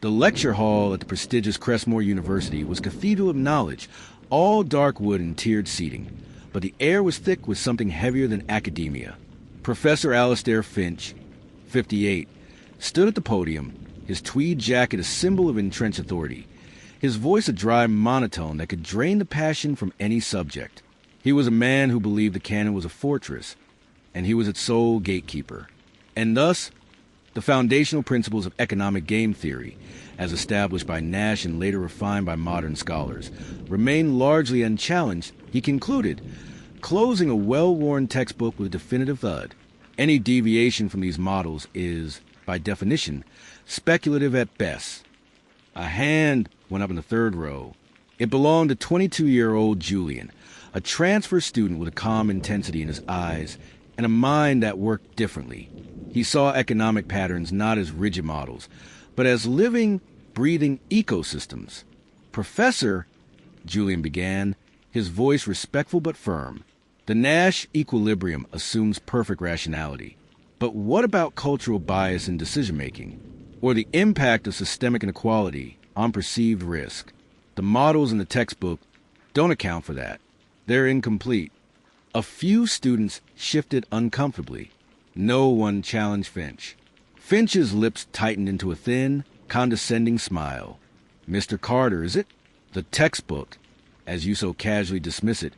The lecture hall at the prestigious Crestmore University was a cathedral of knowledge, all dark wood and tiered seating, but the air was thick with something heavier than academia. Professor Alistair Finch, 58, stood at the podium, his tweed jacket a symbol of entrenched authority, his voice a dry monotone that could drain the passion from any subject. He was a man who believed the canon was a fortress, and he was its sole gatekeeper. And thus, the foundational principles of economic game theory, as established by Nash and later refined by modern scholars, remain largely unchallenged, he concluded, closing a well-worn textbook with a definitive thud. Any deviation from these models is, by definition, speculative at best. A hand went up in the third row. It belonged to 22-year-old Julian, a transfer student with a calm intensity in his eyes and a mind that worked differently. He saw economic patterns not as rigid models, but as living, breathing ecosystems. Professor, Julian began, his voice respectful but firm. The Nash equilibrium assumes perfect rationality. But what about cultural bias in decision-making, or the impact of systemic inequality on perceived risk? The models in the textbook don't account for that. They're incomplete. A few students shifted uncomfortably. No one challenged Finch. Finch's lips tightened into a thin, condescending smile. Mr. Carter, is it? The textbook, as you so casually dismiss it,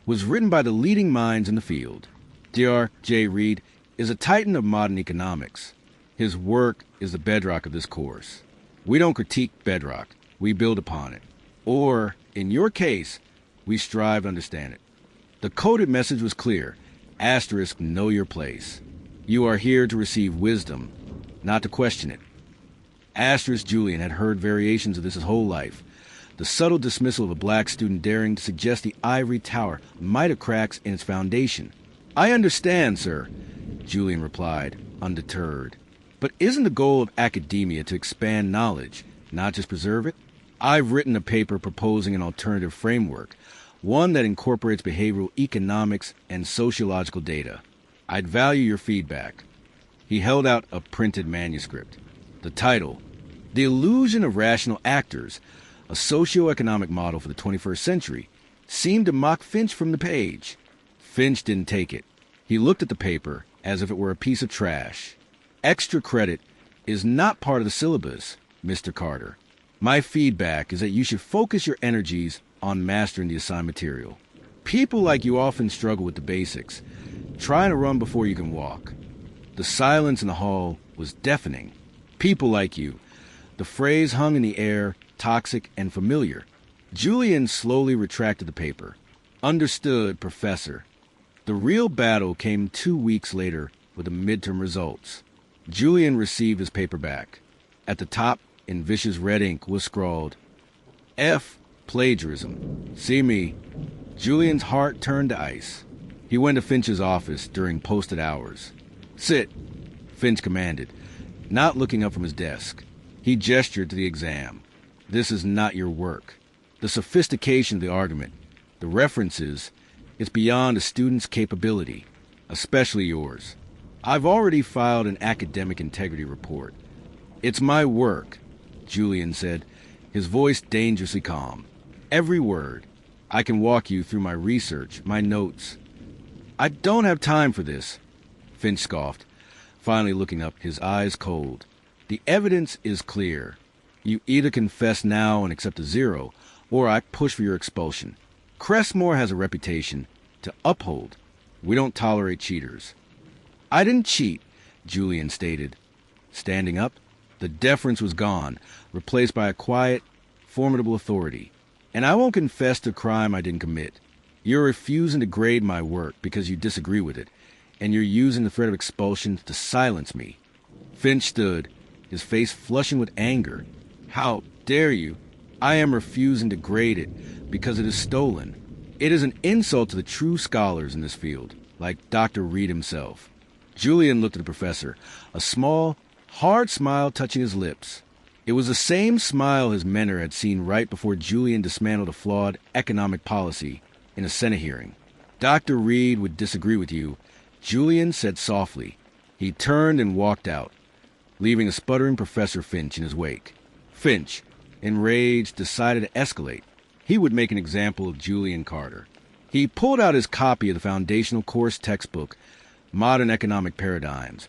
was written by the leading minds in the field. Dr. J. Reid is a titan of modern economics. His work is the bedrock of this course. We don't critique bedrock, we build upon it. Or, in your case, we strive to understand it. The coded message was clear. Asterisk, know your place. You are here to receive wisdom, not to question it. Asterisk Julian had heard variations of this his whole life. The subtle dismissal of a black student daring to suggest the ivory tower might have cracks in its foundation. I understand, sir, Julian replied, undeterred. But isn't the goal of academia to expand knowledge, not just preserve it? I've written a paper proposing an alternative framework, one that incorporates behavioral economics and sociological data. I'd value your feedback. He held out a printed manuscript. The title, The Illusion of Rational Actors, a Socioeconomic Model for the 21st Century, seemed to mock Finch from the page. Finch didn't take it. He looked at the paper as if it were a piece of trash. Extra credit is not part of the syllabus, Mr. Carter. My feedback is that you should focus your energies on mastering the assigned material. People like you often struggle with the basics, trying to run before you can walk. The silence in the hall was deafening. People like you. The phrase hung in the air, toxic and familiar. Julian slowly retracted the paper. Understood, Professor. The real battle came 2 weeks later with the midterm results. Julian received his paper back. At the top, in vicious red ink, was scrawled, F. Plagiarism. See me. Julian's heart turned to ice. He went to Finch's office during posted hours. Sit, Finch commanded, not looking up from his desk. He gestured to the exam. This is not your work. The sophistication of the argument, the references, it's beyond a student's capability, especially yours. I've already filed an academic integrity report. It's my work, Julian said, his voice dangerously calm. Every word. I can walk you through my research, my notes. I don't have time for this, Finch scoffed, finally looking up, his eyes cold. The evidence is clear. You either confess now and accept a 0, or I push for your expulsion. Crestmore has a reputation to uphold. We don't tolerate cheaters. I didn't cheat, Julian stated. Standing up, the deference was gone, replaced by a quiet, formidable authority. And I won't confess to a crime I didn't commit. You're refusing to grade my work because you disagree with it, and you're using the threat of expulsion to silence me. Finch stood, his face flushing with anger. How dare you? I am refusing to grade it because it is stolen. It is an insult to the true scholars in this field, like Dr. Reid himself. Julian looked at the professor, a small, hard smile touching his lips. It was the same smile his mentor had seen right before Julian dismantled a flawed economic policy in a Senate hearing. Dr. Reid would disagree with you, Julian said softly. He turned and walked out, leaving a sputtering Professor Finch in his wake. Finch, enraged, decided to escalate. He would make an example of Julian Carter. He pulled out his copy of the foundational course textbook, Modern Economic Paradigms,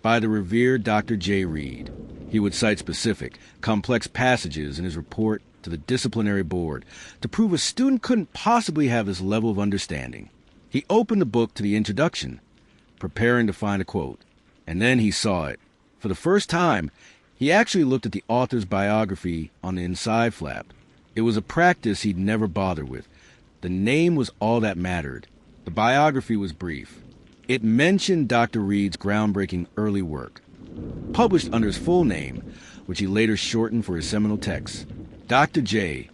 by the revered Dr. J. Reid. He would cite specific, complex passages in his report to the disciplinary board to prove a student couldn't possibly have this level of understanding. He opened the book to the introduction, preparing to find a quote, and then he saw it. For the first time, he actually looked at the author's biography on the inside flap. It was a practice he'd never bothered with. The name was all that mattered. The biography was brief. It mentioned Dr. Reid's groundbreaking early work, published under his full name, which he later shortened for his seminal text. Dr. J.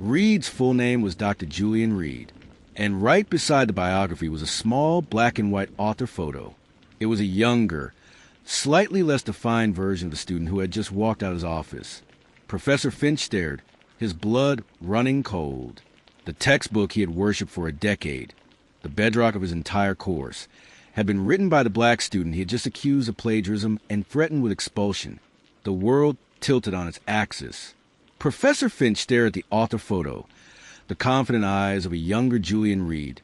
Reid's full name was Dr. Julian Reid, and right beside the biography was a small black and white author photo. It was a younger, slightly less defined version of the student who had just walked out of his office. Professor Finch stared, his blood running cold. The textbook he had worshipped for a decade, the bedrock of his entire course, had been written by the black student he had just accused of plagiarism and threatened with expulsion. The world tilted on its axis. Professor Finch stared at the author photo, the confident eyes of a younger Julian Reid,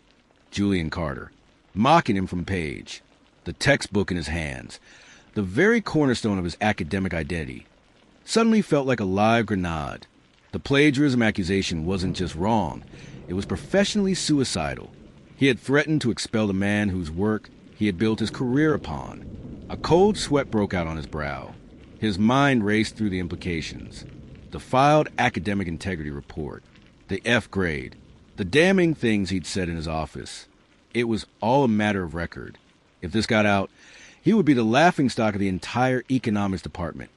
Julian Carter, mocking him from page, the textbook in his hands, the very cornerstone of his academic identity. Suddenly felt like a live grenade. The plagiarism accusation wasn't just wrong, it was professionally suicidal. He had threatened to expel the man whose work he had built his career upon. A cold sweat broke out on his brow. His mind raced through the implications. The filed academic integrity report, the F grade, the damning things he'd said in his office. It was all a matter of record. If this got out, he would be the laughingstock of the entire economics department,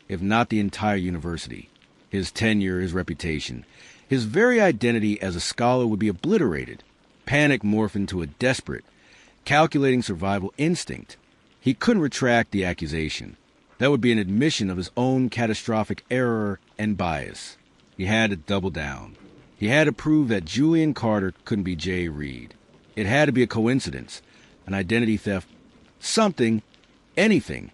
if not the entire university. His tenure, his reputation, his very identity as a scholar would be obliterated. Panic morphed into a desperate, calculating survival instinct. He couldn't retract the accusation. That would be an admission of his own catastrophic error and bias. He had to double down. He had to prove that Julian Carter couldn't be J. Reid. It had to be a coincidence, an identity theft, something, anything,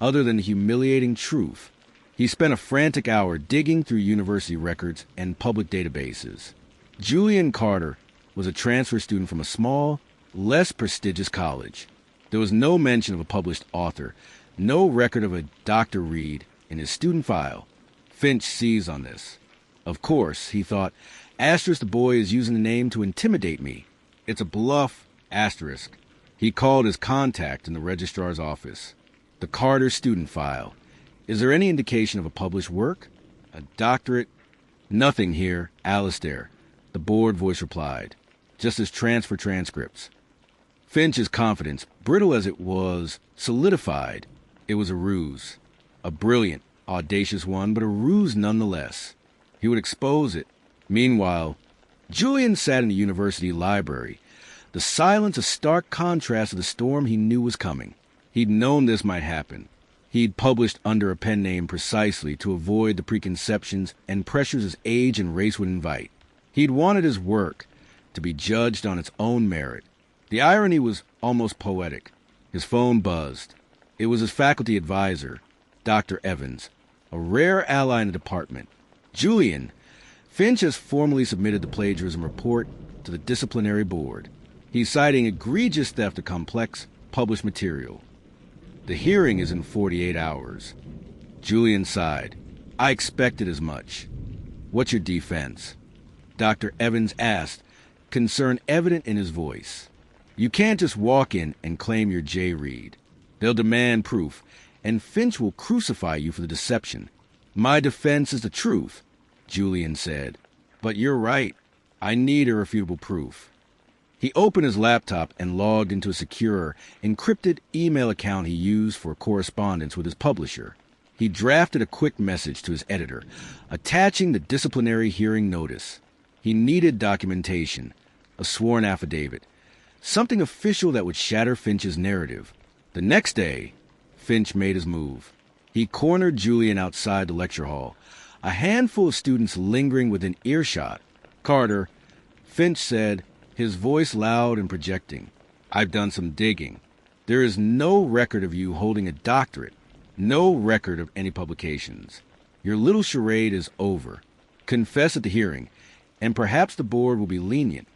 other than the humiliating truth. He spent a frantic hour digging through university records and public databases. Julian Carter was a transfer student from a small, less prestigious college. There was no mention of a published author, no record of a Dr. Reid in his student file. Finch seized on this. Of course, he thought, asterisk the boy is using the name to intimidate me. It's a bluff, asterisk. He called his contact in the registrar's office. The Carter student file. Is there any indication of a published work? A doctorate? Nothing here, Alistair, the bored voice replied. Just his transfer transcripts. Finch's confidence, brittle as it was, solidified. It was a ruse. A brilliant, audacious one, but a ruse nonetheless. He would expose it. Meanwhile, Julian sat in the university library, the silence a stark contrast to the storm he knew was coming. He'd known this might happen. He'd published under a pen name precisely to avoid the preconceptions and pressures his age and race would invite. He'd wanted his work to be judged on its own merit. The irony was almost poetic. His phone buzzed. It was his faculty advisor, Dr. Evans, a rare ally in the department. Julian, Finch has formally submitted the plagiarism report to the disciplinary board. He's citing egregious theft of complex, published material. The hearing is in 48 hours. Julian sighed. I expected as much. What's your defense? Dr. Evans asked, concern evident in his voice. You can't just walk in and claim you're J. Reid. They'll demand proof, and Finch will crucify you for the deception. My defense is the truth, Julian said. But you're right. I need irrefutable proof. He opened his laptop and logged into a secure, encrypted email account he used for correspondence with his publisher. He drafted a quick message to his editor, attaching the disciplinary hearing notice. He needed documentation, a sworn affidavit, something official that would shatter Finch's narrative. The next day, Finch made his move. He cornered Julian outside the lecture hall, a handful of students lingering within earshot. Carter, Finch said, his voice loud and projecting, I've done some digging. There is no record of you holding a doctorate, no record of any publications. Your little charade is over. Confess at the hearing, and perhaps the board will be lenient.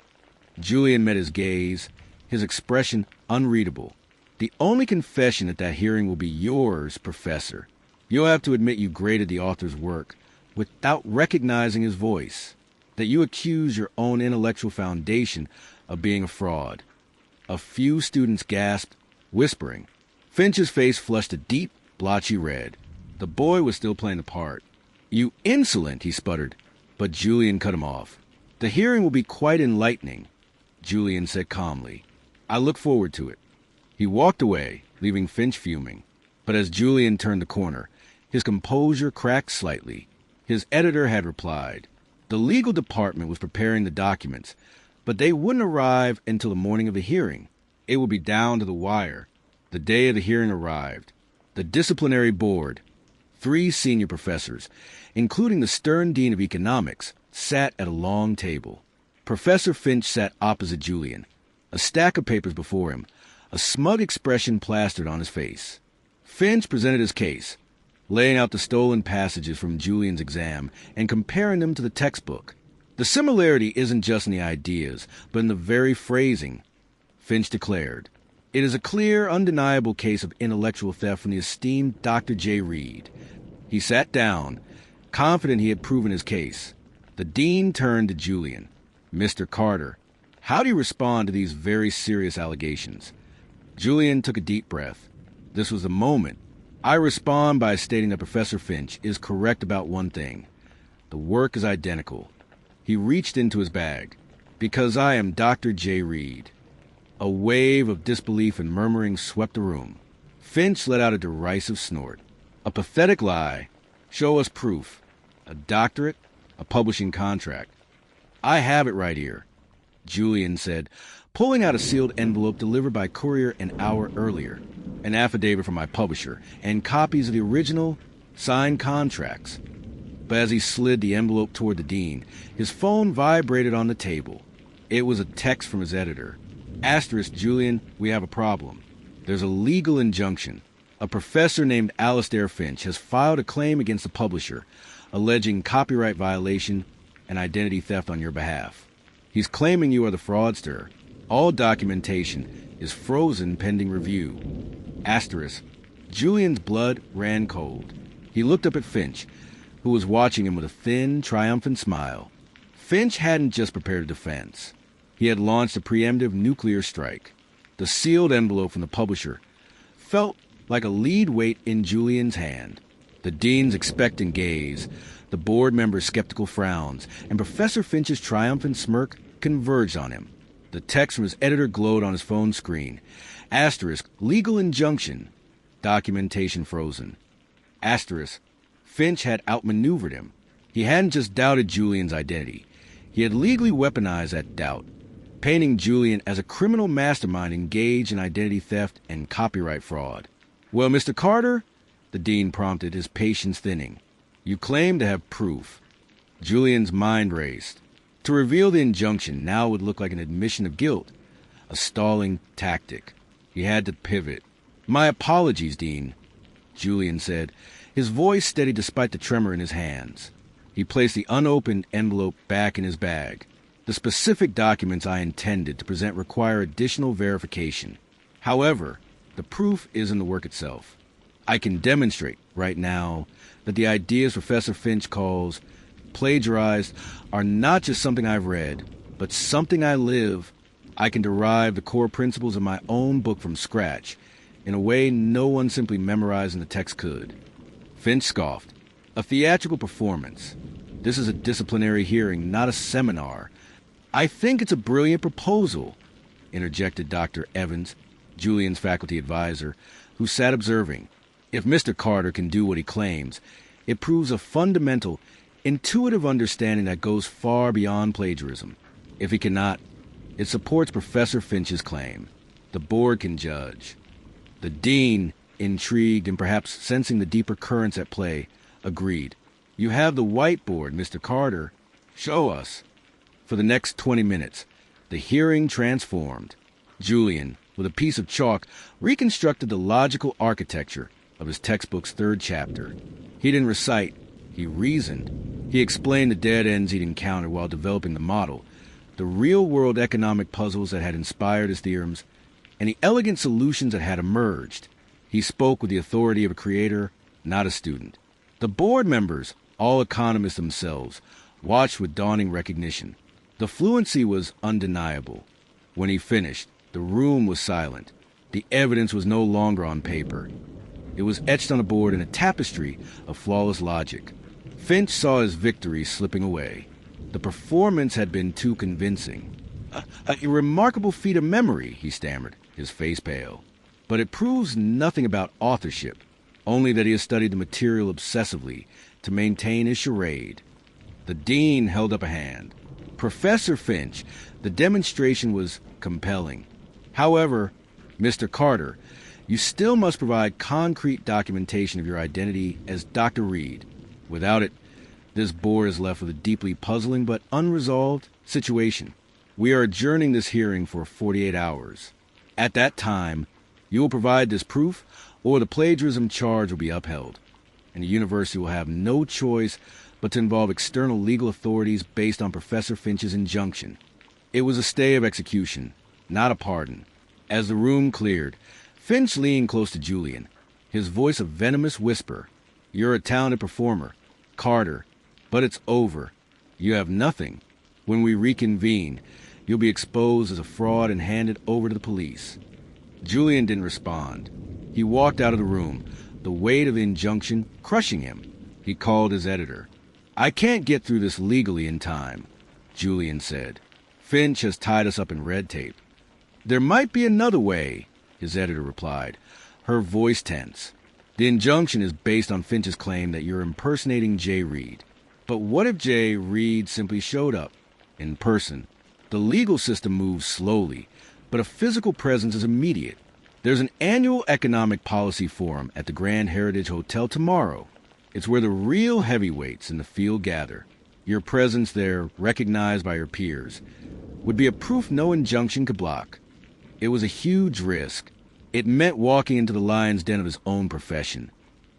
Julian met his gaze, his expression unreadable. The only confession at that hearing will be yours, Professor. You'll have to admit you graded the author's work without recognizing his voice, that you accuse your own intellectual foundation of being a fraud. A few students gasped, whispering. Finch's face flushed a deep, blotchy red. The boy was still playing the part. "You insolent," he sputtered, but Julian cut him off. "The hearing will be quite enlightening," Julian said calmly. "I look forward to it." He walked away, leaving Finch fuming. But as Julian turned the corner, his composure cracked slightly. His editor had replied. The legal department was preparing the documents, but they wouldn't arrive until the morning of the hearing. It would be down to the wire. The day of the hearing arrived. The disciplinary board, 3 senior professors, including the stern dean of economics, sat at a long table. Professor Finch sat opposite Julian, a stack of papers before him, a smug expression plastered on his face. Finch presented his case, laying out the stolen passages from Julian's exam and comparing them to the textbook. The similarity isn't just in the ideas, but in the very phrasing, Finch declared. It is a clear, undeniable case of intellectual theft from the esteemed Dr. J. Reid. He sat down, confident he had proven his case. The dean turned to Julian. "Mr. Carter, how do you respond to these very serious allegations?" Julian took a deep breath. This was the moment. "I respond by stating that Professor Finch is correct about one thing. The work is identical." He reached into his bag. "Because I am Dr. J. Reid." A wave of disbelief and murmuring swept the room. Finch let out a derisive snort. "A pathetic lie. Show us proof. A doctorate, a publishing contract." "I have it right here," Julian said, pulling out a sealed envelope delivered by courier an hour earlier, an affidavit from my publisher, and copies of the original signed contracts. But as he slid the envelope toward the dean, his phone vibrated on the table. It was a text from his editor. "Asterisk, Julian, we have a problem. There's a legal injunction. A professor named Alistair Finch has filed a claim against the publisher, alleging copyright violation and identity theft on your behalf. He's claiming you are the fraudster. All documentation is frozen pending review." Asterisk. Julian's blood ran cold. He looked up at Finch, who was watching him with a thin, triumphant smile. Finch hadn't just prepared a defense. He had launched a preemptive nuclear strike. The sealed envelope from the publisher felt like a lead weight in Julian's hand. The dean's expectant gaze, the board member's skeptical frowns, and Professor Finch's triumphant smirk converged on him. The text from his editor glowed on his phone screen. Asterisk, legal injunction. Documentation frozen. Asterisk, Finch had outmaneuvered him. He hadn't just doubted Julian's identity. He had legally weaponized that doubt, painting Julian as a criminal mastermind engaged in identity theft and copyright fraud. "Well, Mr. Carter," the dean prompted, his patience thinning, "you claim to have proof." Julian's mind raced. To reveal the injunction now would look like an admission of guilt, a stalling tactic. He had to pivot. "My apologies, Dean," Julian said, his voice steady despite the tremor in his hands. He placed the unopened envelope back in his bag. "The specific documents I intended to present require additional verification. However, the proof is in the work itself. I can demonstrate right now that the ideas Professor Finch calls plagiarized are not just something I've read, but something I live. I can derive the core principles of my own book from scratch, in a way no one simply memorizing the text could." Finch scoffed. "A theatrical performance. This is a disciplinary hearing, not a seminar." "I think it's a brilliant proposal," interjected Dr. Evans, Julian's faculty advisor, who sat observing. "If Mr. Carter can do what he claims, it proves a fundamental, intuitive understanding that goes far beyond plagiarism. If he cannot, it supports Professor Finch's claim. The board can judge." The dean, intrigued and perhaps sensing the deeper currents at play, agreed. "You have the whiteboard, Mr. Carter. Show us." For the next 20 minutes, the hearing transformed. Julian, with a piece of chalk, reconstructed the logical architecture of his textbook's 3rd chapter. He didn't recite, He reasoned. He explained the dead ends he'd encountered while developing the model, the real-world economic puzzles that had inspired his theorems, and the elegant solutions that had emerged. He spoke with the authority of a creator, not a student. The board members, all economists themselves, watched with dawning recognition. The fluency was undeniable. When he finished, the room was silent. The evidence was no longer on paper. It was etched on a board in a tapestry of flawless logic. Finch saw his victory slipping away. The performance had been too convincing. A remarkable feat of memory, he stammered, his face pale. But it proves nothing about authorship, only that he has studied the material obsessively to maintain his charade. The dean held up a hand. Professor Finch, the demonstration was compelling. However, Mr. Carter, you still must provide concrete documentation of your identity as Dr. Reid. Without it, this board is left with a deeply puzzling but unresolved situation. We are adjourning this hearing for 48 hours. At that time, you will provide this proof, or the plagiarism charge will be upheld, and the university will have no choice but to involve external legal authorities based on Professor Finch's injunction. It was a stay of execution, not a pardon. As the room cleared, Finch leaned close to Julian, his voice a venomous whisper. You're a talented performer, Carter, but it's over. You have nothing. When we reconvene, you'll be exposed as a fraud and handed over to the police. Julian didn't respond. He walked out of the room, the weight of the injunction crushing him. He called his editor. I can't get through this legally in time, Julian said. Finch has tied us up in red tape. There might be another way, his editor replied, her voice tense. The injunction is based on Finch's claim that you're impersonating J. Reid. But what if J. Reid simply showed up, in person? The legal system moves slowly, but a physical presence is immediate. There's an annual economic policy forum at the Grand Heritage Hotel tomorrow. It's where the real heavyweights in the field gather. Your presence there, recognized by your peers, would be a proof no injunction could block. It was a huge risk. It meant walking into the lion's den of his own profession,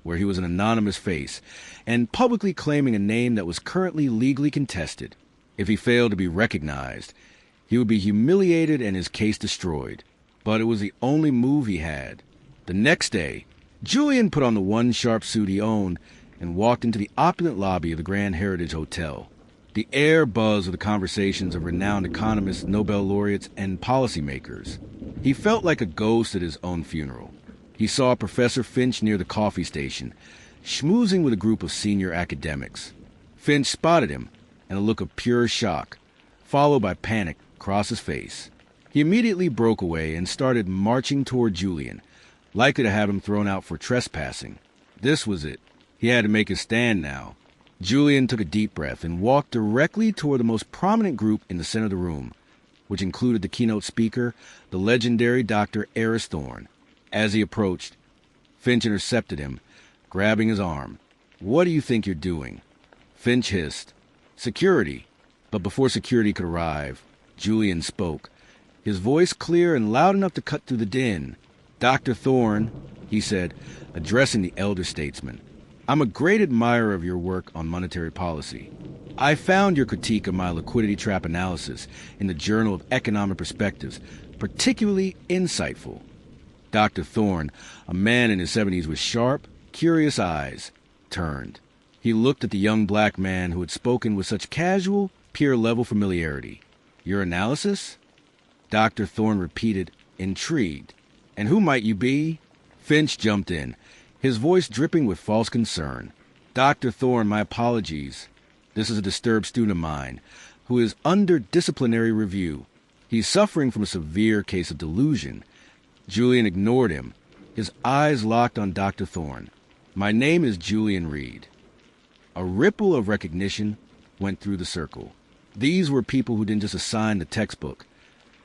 where he was an anonymous face, and publicly claiming a name that was currently legally contested. If he failed to be recognized, he would be humiliated and his case destroyed. But it was the only move he had. The next day, Julian put on the one sharp suit he owned and walked into the opulent lobby of the Grand Heritage Hotel. The air buzzed with the conversations of renowned economists, Nobel laureates, and policymakers. He felt like a ghost at his own funeral. He saw Professor Finch near the coffee station, schmoozing with a group of senior academics. Finch spotted him, and a look of pure shock, followed by panic, crossed his face. He immediately broke away and started marching toward Julian, likely to have him thrown out for trespassing. This was it. He had to make his stand now. Julian took a deep breath and walked directly toward the most prominent group in the center of the room, which included the keynote speaker, the legendary Dr. Eris Thorne. As he approached, Finch intercepted him, grabbing his arm. What do you think you're doing? Finch hissed. Security. But before security could arrive, Julian spoke, his voice clear and loud enough to cut through the din. Dr. Thorne, he said, addressing the elder statesman, I'm a great admirer of your work on monetary policy. I found your critique of my liquidity trap analysis in the Journal of Economic Perspectives particularly insightful. Dr. Thorne, a man in his 70s with sharp, curious eyes, turned. He looked at the young black man who had spoken with such casual, peer-level familiarity. Your analysis? Dr. Thorne repeated, intrigued. And who might you be? Finch jumped in, his voice dripping with false concern. Dr. Thorne, my apologies. This is a disturbed student of mine, who is under disciplinary review. He's suffering from a severe case of delusion. Julian ignored him, his eyes locked on Dr. Thorne. My name is Julian Reid. A ripple of recognition went through the circle. These were people who didn't just assign the textbook.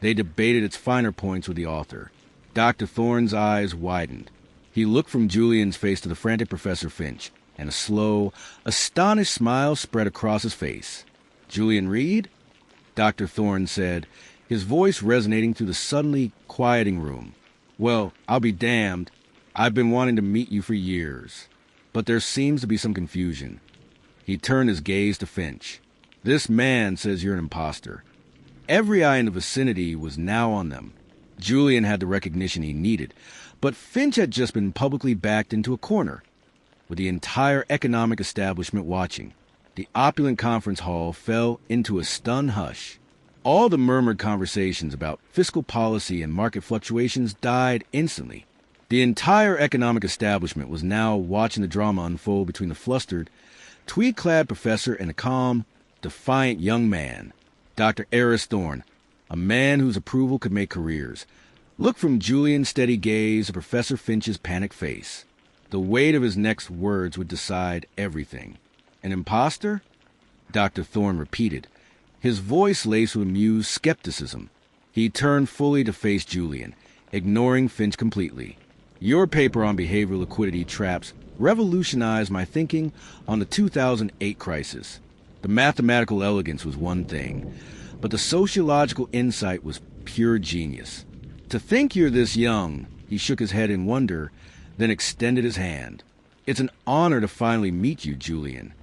They debated its finer points with the author. Dr. Thorne's eyes widened. He looked from Julian's face to the frantic Professor Finch, and a slow, astonished smile spread across his face. Julian Reid? Dr. Thorne said, his voice resonating through the suddenly quieting room. Well, I'll be damned. I've been wanting to meet you for years. But there seems to be some confusion. He turned his gaze to Finch. "This man says you're an imposter." Every eye in the vicinity was now on them. Julian had the recognition he needed, but Finch had just been publicly backed into a corner, with the entire economic establishment watching. The opulent conference hall fell into a stunned hush. All the murmured conversations about fiscal policy and market fluctuations died instantly. The entire economic establishment was now watching the drama unfold between the flustered, tweed-clad professor and a calm, defiant young man, Dr. Aris Thorne, a man whose approval could make careers. Look from Julian's steady gaze to Professor Finch's panicked face. The weight of his next words would decide everything. "An imposter?" Dr. Thorne repeated, his voice laced with amused skepticism. He turned fully to face Julian, ignoring Finch completely. "Your paper on behavioral liquidity traps revolutionized my thinking on the 2008 crisis. The mathematical elegance was one thing, but the sociological insight was pure genius. To think you're this young," he shook his head in wonder, then extended his hand. "It's an honor to finally meet you, Julian."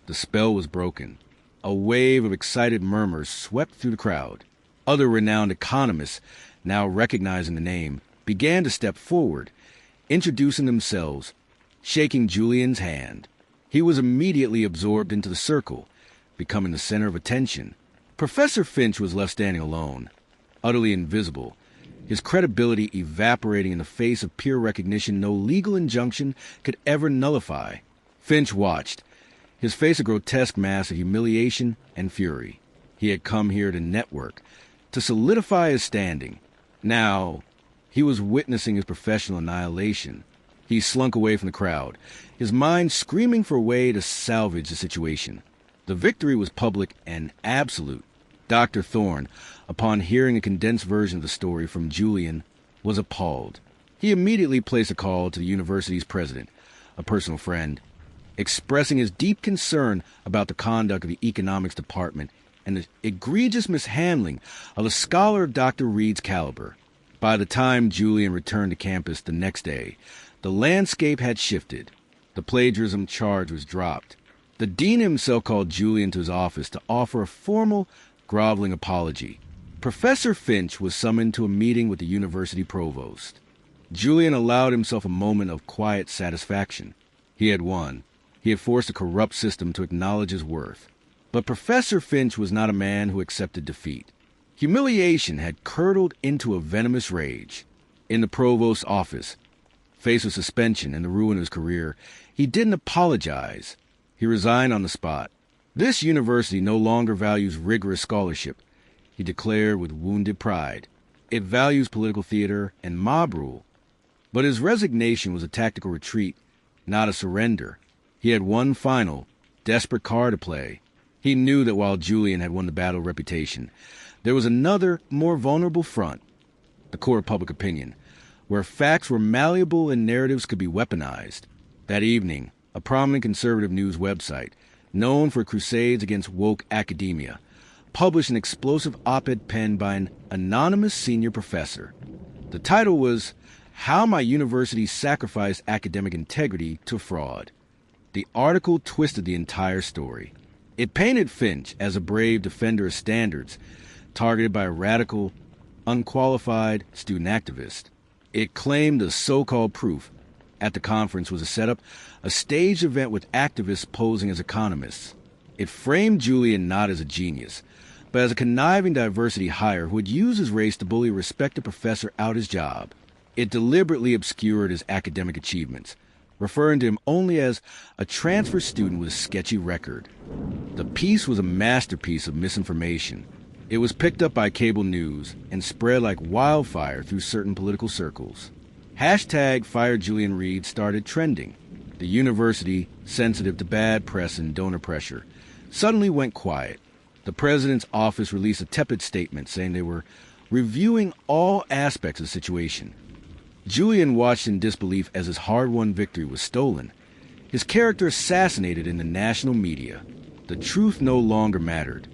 The spell was broken. A wave of excited murmurs swept through the crowd. Other renowned economists, now recognizing the name, began to step forward, introducing themselves, shaking Julian's hand. He was immediately absorbed into the circle, becoming the center of attention. Professor Finch was left standing alone, utterly invisible, his credibility evaporating in the face of peer recognition no legal injunction could ever nullify. Finch watched, his face a grotesque mask of humiliation and fury. He had come here to network, to solidify his standing. Now, he was witnessing his professional annihilation. He slunk away from the crowd, his mind screaming for a way to salvage the situation. The victory was public and absolute. Dr. Thorne, upon hearing a condensed version of the story from Julian, was appalled. He immediately placed a call to the university's president, a personal friend, expressing his deep concern about the conduct of the economics department and the egregious mishandling of a scholar of Dr. Reid's caliber. By the time Julian returned to campus the next day, the landscape had shifted. The plagiarism charge was dropped. The dean himself called Julian to his office to offer a formal, groveling apology. Professor Finch was summoned to a meeting with the university provost. Julian allowed himself a moment of quiet satisfaction. He had won. He had forced a corrupt system to acknowledge his worth. But Professor Finch was not a man who accepted defeat. Humiliation had curdled into a venomous rage. In the provost's office, faced with suspension and the ruin of his career, he didn't apologize. He resigned on the spot. "This university no longer values rigorous scholarship," he declared with wounded pride. "It values political theater and mob rule." But his resignation was a tactical retreat, not a surrender. He had one final, desperate card to play. He knew that while Julian had won the battle of reputation, there was another, more vulnerable front, the court of public opinion, where facts were malleable and narratives could be weaponized. That evening, a prominent conservative news website, known for crusades against woke academia, published an explosive op-ed penned by an anonymous senior professor. The title was, "How My University Sacrificed Academic Integrity to Fraud." The article twisted the entire story. It painted Finch as a brave defender of standards, targeted by a radical, unqualified student activist. It claimed the so-called proof at the conference was a setup, a staged event with activists posing as economists. It framed Julian not as a genius, but as a conniving diversity hire who would use his race to bully a respected professor out his job. It deliberately obscured his academic achievements, referring to him only as a transfer student with a sketchy record. The piece was a masterpiece of misinformation. It was picked up by cable news and spread like wildfire through certain political circles. Hashtag Fire Julian Reid started trending. The university, sensitive to bad press and donor pressure, suddenly went quiet. The president's office released a tepid statement saying they were reviewing all aspects of the situation. Julian watched in disbelief as his hard-won victory was stolen, his character assassinated in the national media. The truth no longer mattered.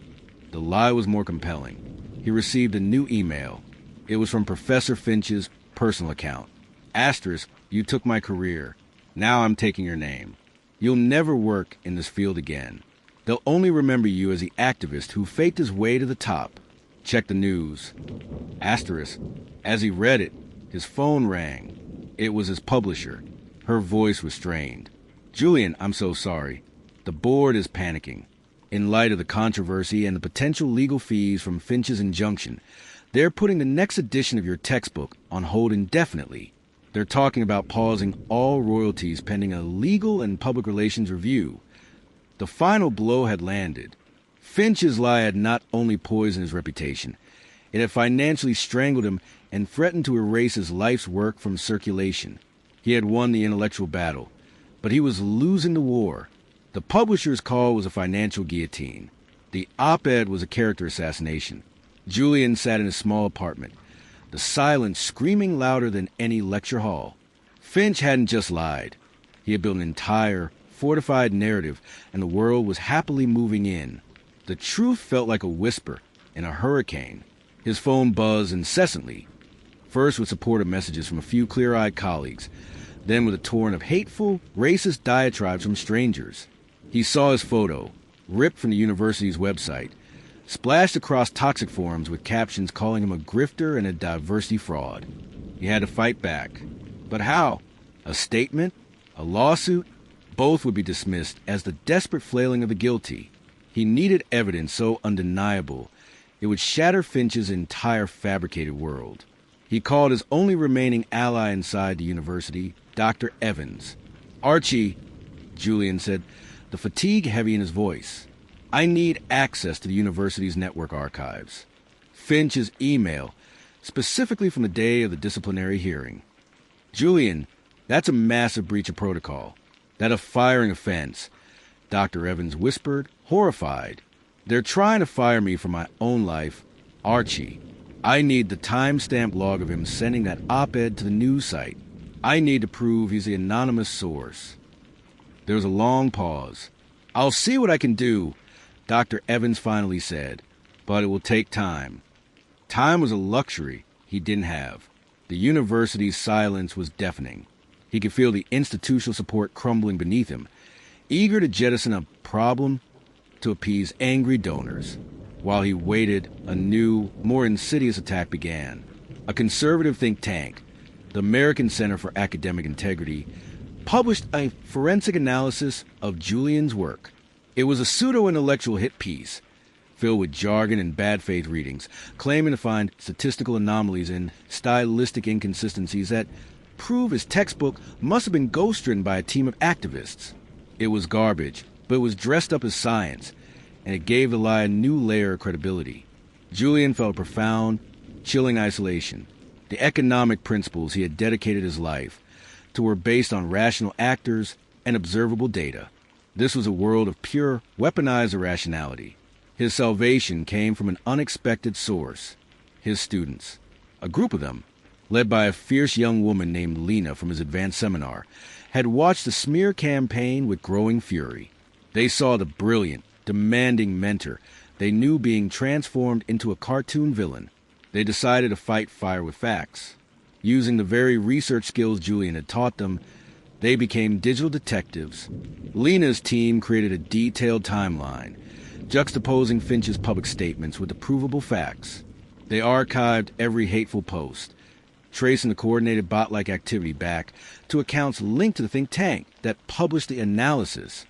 The lie was more compelling. He received a new email. It was from Professor Finch's personal account. "Asterisk, you took my career. Now I'm taking your name." You'll never work in this field again. They'll only remember you as the activist who faked his way to the top. Check the news. Asterisk. As he read it, his phone rang. It was his publisher. Her voice was strained. Julian, I'm so sorry. The board is panicking. In light of the controversy and the potential legal fees from Finch's injunction, they're putting the next edition of your textbook on hold indefinitely. They're talking about pausing all royalties pending a legal and public relations review. The final blow had landed. Finch's lie had not only poisoned his reputation, it had financially strangled him and threatened to erase his life's work from circulation. He had won the intellectual battle, but he was losing the war. The publisher's call was a financial guillotine. The op-ed was a character assassination. Julian sat in his small apartment, the silence screaming louder than any lecture hall. Finch hadn't just lied. He had built an entire, fortified narrative, and the world was happily moving in. The truth felt like a whisper in a hurricane. His phone buzzed incessantly, first with supportive messages from a few clear-eyed colleagues, then with a torrent of hateful, racist diatribes from strangers. He saw his photo, ripped from the university's website, splashed across toxic forums with captions calling him a grifter and a diversity fraud. He had to fight back. But how? A statement? A lawsuit? Both would be dismissed as the desperate flailing of the guilty. He needed evidence so undeniable it would shatter Finch's entire fabricated world. He called his only remaining ally inside the university, Dr. Evans. Archie, Julian said, the fatigue heavy in his voice. I need access to the university's network archives. Finch's email, specifically from the day of the disciplinary hearing. Julian, that's a massive breach of protocol. That a firing offense. Dr. Evans whispered, horrified. They're trying to fire me for my own life. Archie, I need the time-stamped log of him sending that op-ed to the news site. I need to prove he's the anonymous source. There was a long pause. I'll see what I can do, Dr. Evans finally said, but it will take time. Time was a luxury he didn't have. The university's silence was deafening. He could feel the institutional support crumbling beneath him, eager to jettison a problem to appease angry donors. While he waited, a new, more insidious attack began. A conservative think tank, the American Center for Academic Integrity, published a forensic analysis of Julian's work. It was a pseudo-intellectual hit piece, filled with jargon and bad faith readings, claiming to find statistical anomalies and stylistic inconsistencies that prove his textbook must have been ghost-written by a team of activists. It was garbage, but it was dressed up as science, and it gave the lie a new layer of credibility. Julian felt a profound, chilling isolation. The economic principles he had dedicated his life to were based on rational actors and observable data. This was a world of pure, weaponized irrationality. His salvation came from an unexpected source, his students. A group of them, led by a fierce young woman named Lena from his advanced seminar, had watched the smear campaign with growing fury. They saw the brilliant, demanding mentor they knew being transformed into a cartoon villain. They decided to fight fire with facts. Using the very research skills Julian had taught them, they became digital detectives. Lena's team created a detailed timeline, juxtaposing Finch's public statements with the provable facts. They archived every hateful post, tracing the coordinated bot-like activity back to accounts linked to the think tank that published the analysis.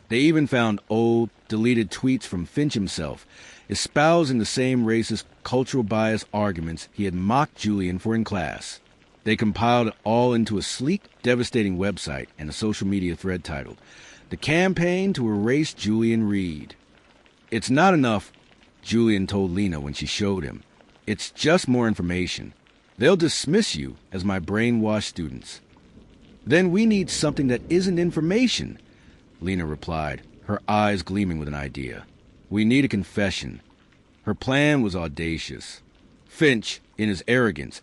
They even found old, deleted tweets from Finch himself, espousing the same racist, cultural bias arguments he had mocked Julian for in class. They compiled it all into a sleek, devastating website and a social media thread titled, "The Campaign to Erase Julian Reid." It's not enough, Julian told Lena when she showed him. It's just more information. They'll dismiss you as my brainwashed students. Then we need something that isn't information, Lena replied, her eyes gleaming with an idea. We need a confession. Her plan was audacious. Finch, in his arrogance,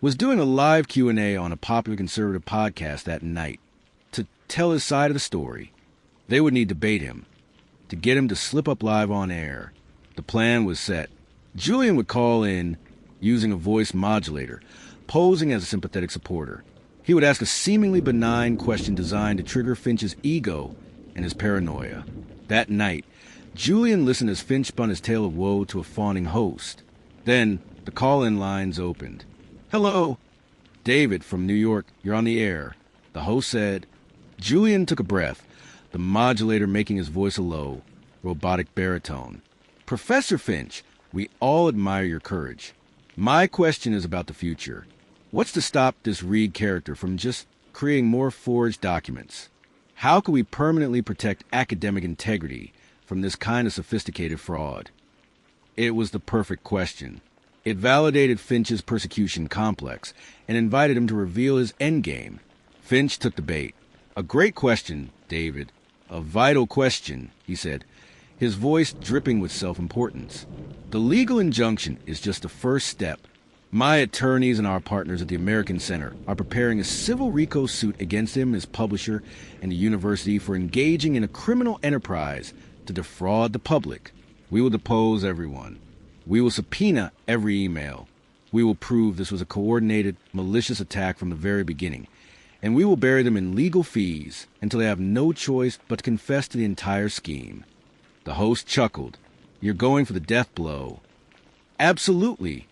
was doing a live Q&A on a popular conservative podcast that night to tell his side of the story. They would need to bait him, to get him to slip up live on air. The plan was set. Julian would call in, using a voice modulator, posing as a sympathetic supporter. He would ask a seemingly benign question designed to trigger Finch's ego and his paranoia. That night, Julian listened as Finch spun his tale of woe to a fawning host. Then, the call-in lines opened. "Hello." "David from New York, you're on the air," the host said. Julian took a breath, the modulator making his voice a low, robotic baritone. "Professor Finch, we all admire your courage. My question is about the future. What's to stop this Reid character from just creating more forged documents? How can we permanently protect academic integrity from this kind of sophisticated fraud?" It was the perfect question. It validated Finch's persecution complex and invited him to reveal his endgame. Finch took the bait. "A great question, David. A vital question," he said, his voice dripping with self-importance. "The legal injunction is just the first step. My attorneys and our partners at the American Center are preparing a civil RICO suit against him, his publisher, and the university for engaging in a criminal enterprise to defraud the public. We will depose everyone. We will subpoena every email. We will prove this was a coordinated, malicious attack from the very beginning. And we will bury them in legal fees until they have no choice but to confess to the entire scheme." The host chuckled. "You're going for the death blow." "Absolutely,"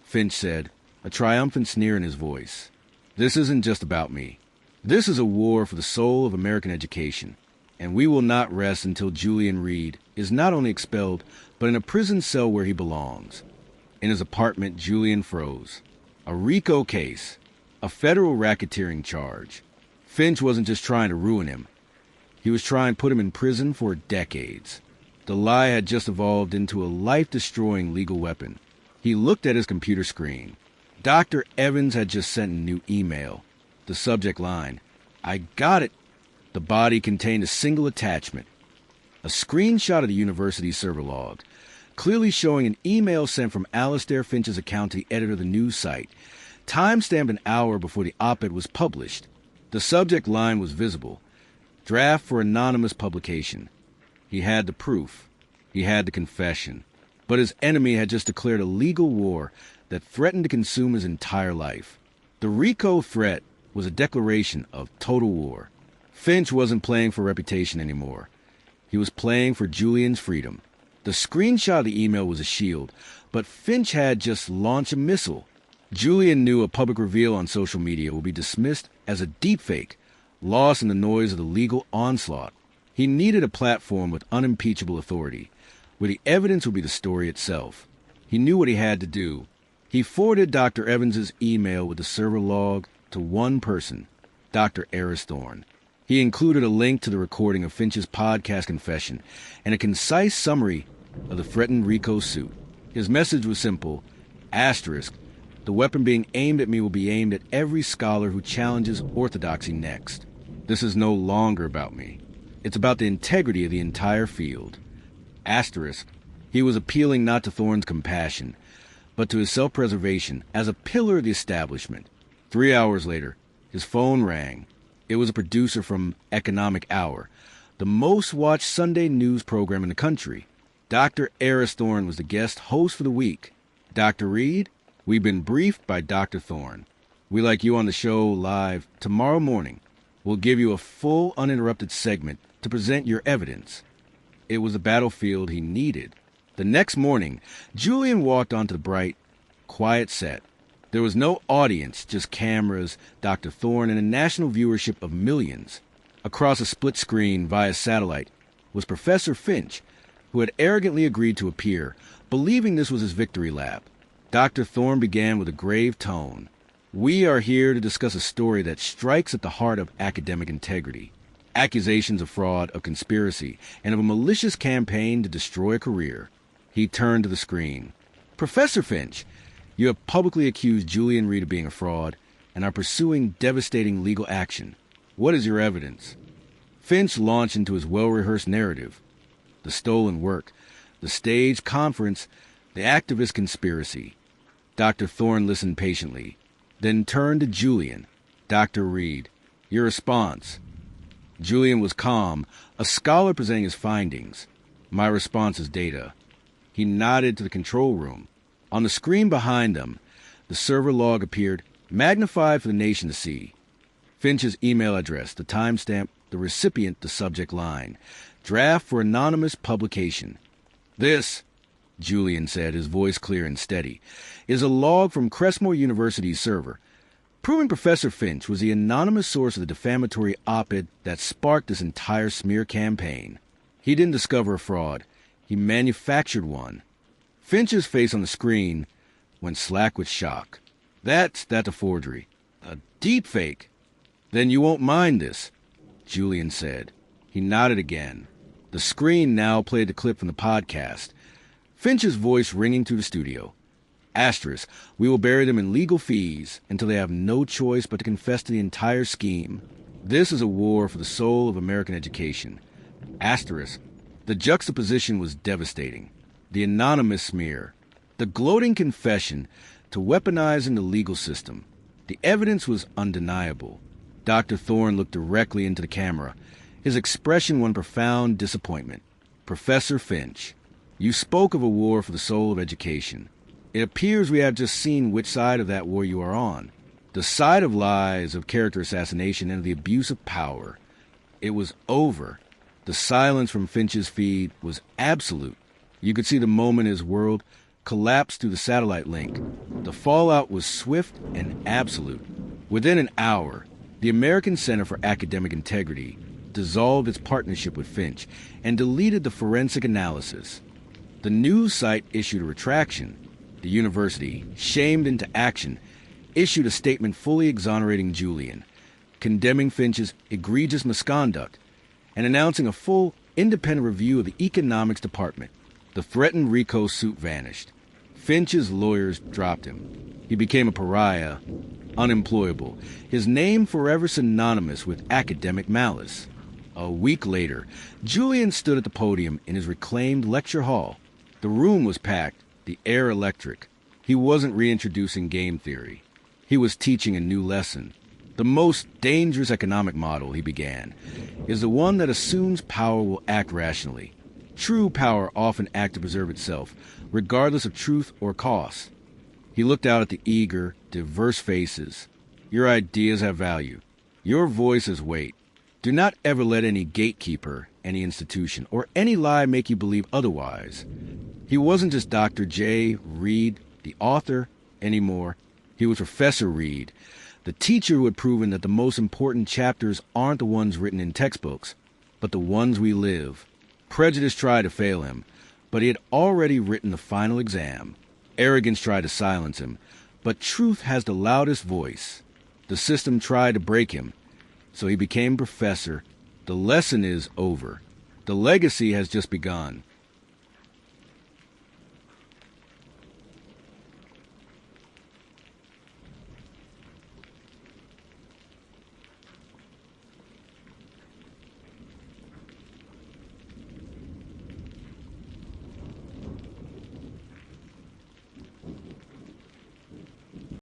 Finch said, a triumphant sneer in his voice. "This isn't just about me. This is a war for the soul of American education, and we will not rest until Julian Reid is not only expelled, but in a prison cell where he belongs." In his apartment, Julian froze. A RICO case. A federal racketeering charge. Finch wasn't just trying to ruin him. He was trying to put him in prison for decades. The lie had just evolved into a life-destroying legal weapon. He looked at his computer screen. Dr. Evans had just sent a new email. The subject line, "I got it." The body contained a single attachment. A screenshot of the university's server log, clearly showing an email sent from Alistair Finch's account to the editor of the news site, time-stamped an hour before the op-ed was published. The subject line was visible. "Draft for anonymous publication." He had the proof. He had the confession. But his enemy had just declared a legal war that threatened to consume his entire life. The RICO threat was a declaration of total war. Finch wasn't playing for reputation anymore. He was playing for Julian's freedom. The screenshot of the email was a shield, but Finch had just launched a missile. Julian knew a public reveal on social media would be dismissed as a deepfake, lost in the noise of the legal onslaught. He needed a platform with unimpeachable authority, where the evidence would be the story itself. He knew what he had to do. He forwarded Dr. Evans's email with the server log to one person, Dr. Aristhorn. He included a link to the recording of Finch's podcast confession and a concise summary of the threatened RICO suit. His message was simple: asterisk, the weapon being aimed at me will be aimed at every scholar who challenges orthodoxy next. This is no longer about me. It's about the integrity of the entire field. Asterisk, he was appealing not to Thorne's compassion, but to his self-preservation as a pillar of the establishment. 3 hours later, his phone rang. It was a producer from Economic Hour, the most-watched Sunday news program in the country. Dr. Aristhorn was the guest host for the week. "Dr. Reid, we've been briefed by Dr. Thorne. We'd like you on the show live tomorrow morning. We'll give you a full, uninterrupted segment to present your evidence." It was the battlefield he needed. The next morning, Julian walked onto the bright, quiet set. There was no audience, just cameras, Dr. Thorne, and a national viewership of millions. Across a split screen via satellite was Professor Finch, who had arrogantly agreed to appear, believing this was his victory lap. Dr. Thorne began with a grave tone. "We are here to discuss a story that strikes at the heart of academic integrity. Accusations of fraud, of conspiracy, and of a malicious campaign to destroy a career." He turned to the screen. "Professor Finch, you have publicly accused Julian Reid of being a fraud and are pursuing devastating legal action. What is your evidence?" Finch launched into his well-rehearsed narrative. The stolen work, the staged conference, the activist conspiracy. Dr. Thorne listened patiently, then turned to Julian. "Dr. Reid, your response." Julian was calm, a scholar presenting his findings. "My response is data." He nodded to the control room. On the screen behind them, the server log appeared, magnified for the nation to see. Finch's email address, the timestamp, the recipient, the subject line. Draft for anonymous publication. This, Julian said, his voice clear and steady, is a log from Crestmore University's server, proving Professor Finch was the anonymous source of the defamatory op-ed that sparked this entire smear campaign. He didn't discover a fraud. He manufactured one. Finch's face on the screen went slack with shock. That's a forgery. A deepfake. Then you won't mind this, Julian said. He nodded again. The screen now played the clip from the podcast. Finch's voice ringing through the studio. Asterisk, we will bury them in legal fees until they have no choice but to confess to the entire scheme. This is a war for the soul of American education. Asterisk, the juxtaposition was devastating. The anonymous smear. The gloating confession to weaponizing the legal system. The evidence was undeniable. Dr. Thorne looked directly into the camera, his expression one profound disappointment. Professor Finch, you spoke of a war for the soul of education. It appears we have just seen which side of that war you are on. The side of lies, of character assassination, and of the abuse of power. It was over. The silence from Finch's feed was absolute. You could see the moment his world collapsed through the satellite link. The fallout was swift and absolute. Within an hour, the American Center for Academic Integrity dissolved its partnership with Finch and deleted the forensic analysis. The news site issued a retraction. The university, shamed into action, issued a statement fully exonerating Julian, condemning Finch's egregious misconduct, and announcing a full, independent review of the economics department. The threatened RICO suit vanished. Finch's lawyers dropped him. He became a pariah, unemployable, his name forever synonymous with academic malice. A week later, Julian stood at the podium in his reclaimed lecture hall. The room was packed, the air electric. He wasn't reintroducing game theory. He was teaching a new lesson. The most dangerous economic model, he began, is the one that assumes power will act rationally. True power often acts to preserve itself, regardless of truth or cost. He looked out at the eager, diverse faces. Your ideas have value. Your voice has weight. Do not ever let any gatekeeper, any institution, or any lie make you believe otherwise. He wasn't just Dr. J. Reid, the author, anymore. He was Professor Reid, the teacher who had proven that the most important chapters aren't the ones written in textbooks, but the ones we live. Prejudice tried to fail him, but he had already written the final exam. Arrogance tried to silence him, but truth has the loudest voice. The system tried to break him, so he became professor. The lesson is over. The legacy has just begun.